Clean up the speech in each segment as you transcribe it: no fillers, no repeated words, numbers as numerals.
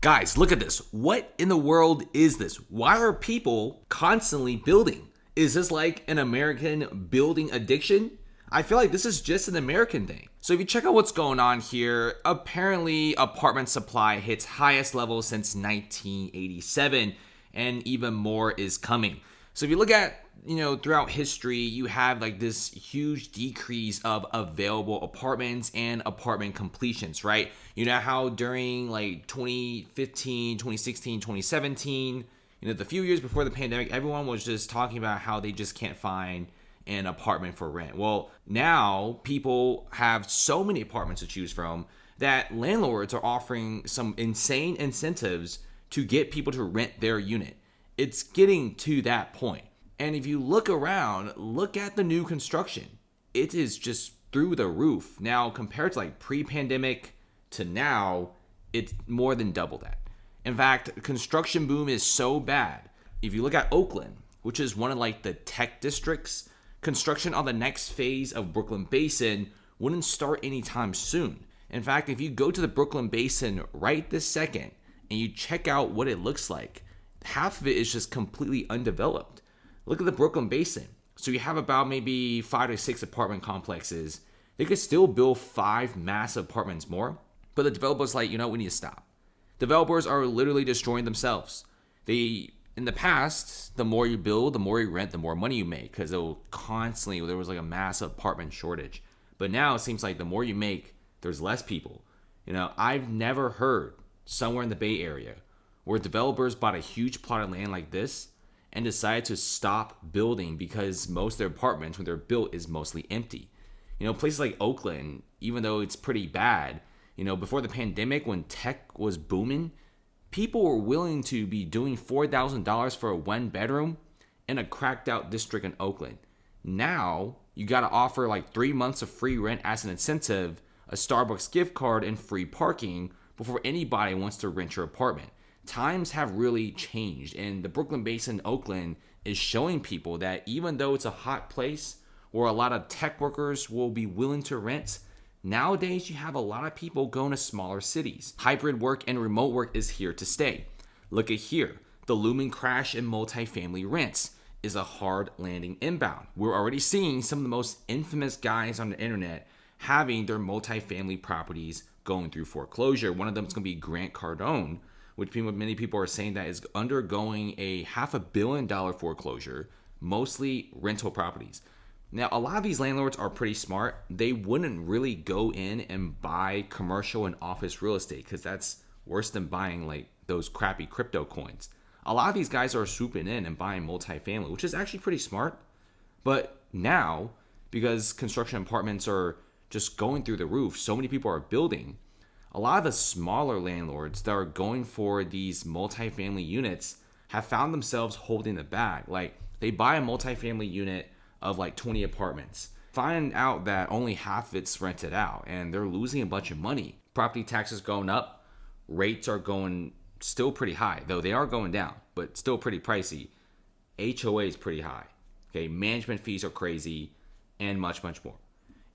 Guys, look at this. What in the world is this? Why are people constantly building? Is this like an American building addiction? I feel like this is just an American thing. So if you check out what's going on here, apparently apartment supply hits highest level since 1987 and even more is coming. So if you look at, throughout history, you have like this huge decrease of available apartments and apartment completions, right? You know how during like 2015, 2016, 2017, the few years before the pandemic, everyone was just talking about how they just can't find an apartment for rent. Well, now people have so many apartments to choose from that landlords are offering some insane incentives to get people to rent their unit. It's getting to that point. And if you look around, look at the new construction. It is just through the roof. Now, compared to like pre-pandemic to now, it's more than double that. In fact, construction boom is so bad. If you look at Oakland, which is one of like the tech districts, construction on the next phase of Brooklyn Basin wouldn't start anytime soon. In fact, if you go to the Brooklyn Basin right this second and you check out what it looks like, half of it is just completely undeveloped. Look at the Brooklyn Basin. So you have about maybe 5 to 6 apartment complexes. They could still build 5 massive apartments more, but the developers like, we need to stop. Developers are literally destroying themselves. In the past, the more you build, the more you rent, the more money you make, because there was like a massive apartment shortage. But now it seems like the more you make, there's less people. I've never heard somewhere in the Bay Area where developers bought a huge plot of land like this and decided to stop building because most of their apartments, when they're built, is mostly empty. Places like Oakland, even though it's pretty bad, before the pandemic, when tech was booming, people were willing to be doing $4,000 for a 1-bedroom in a cracked out district in Oakland. Now, you got to offer like 3 months of free rent as an incentive, a Starbucks gift card, and free parking before anybody wants to rent your apartment. Times have really changed, and the Brooklyn Basin, Oakland, is showing people that even though it's a hot place where a lot of tech workers will be willing to rent, nowadays you have a lot of people going to smaller cities. Hybrid work and remote work is here to stay. Look at here. The looming crash in multifamily rents is a hard landing inbound. We're already seeing some of the most infamous guys on the internet having their multifamily properties going through foreclosure. One of them is going to be Grant Cardone, which many people are saying that is undergoing a $500 million foreclosure, mostly rental properties. Now, a lot of these landlords are pretty smart. They wouldn't really go in and buy commercial and office real estate because that's worse than buying like those crappy crypto coins. A lot of these guys are swooping in and buying multifamily, which is actually pretty smart. But now, because construction apartments are just going through the roof, so many people are building, a lot of the smaller landlords that are going for these multifamily units have found themselves holding the bag. Like, they buy a multifamily unit of like 20 apartments, find out that only half of it's rented out, and they're losing a bunch of money. Property taxes going up, rates are going still pretty high, though they are going down, but still pretty pricey. HOA is pretty high. Okay, management fees are crazy, and much, much more.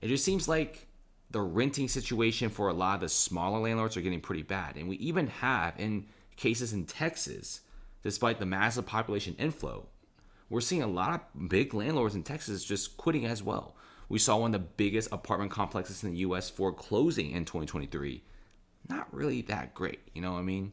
It just seems like the renting situation for a lot of the smaller landlords are getting pretty bad. And we even have, in cases in Texas, despite the massive population inflow, we're seeing a lot of big landlords in Texas just quitting as well. We saw one of the biggest apartment complexes in the U.S. foreclosing in 2023. Not really that great, you know what I mean?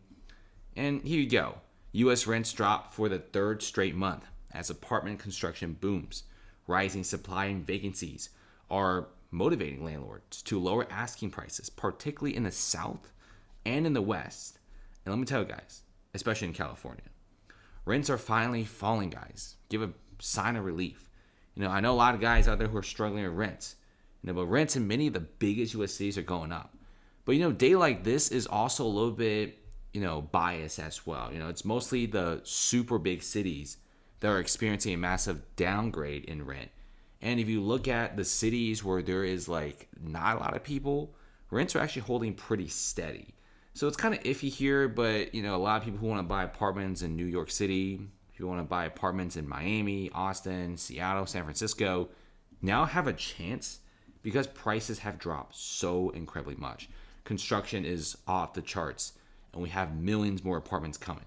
And here you go. U.S. rents drop for the 3rd straight month as apartment construction booms. Rising supply and vacancies are motivating landlords to lower asking prices, particularly in the South and in the West. And let me tell you guys, especially in California, rents are finally falling, guys. Give a sign of relief. I know a lot of guys out there who are struggling with rents, but rents in many of the biggest U.S. cities are going up. But, data like this is also a little bit, biased as well. It's mostly the super big cities that are experiencing a massive downgrade in rent. And if you look at the cities where there is like not a lot of people, rents are actually holding pretty steady. So it's kind of iffy here, but a lot of people who want to buy apartments in New York City, if you want to buy apartments in Miami, Austin, Seattle, San Francisco, now have a chance because prices have dropped so incredibly much. Construction is off the charts. and we have millions more apartments coming.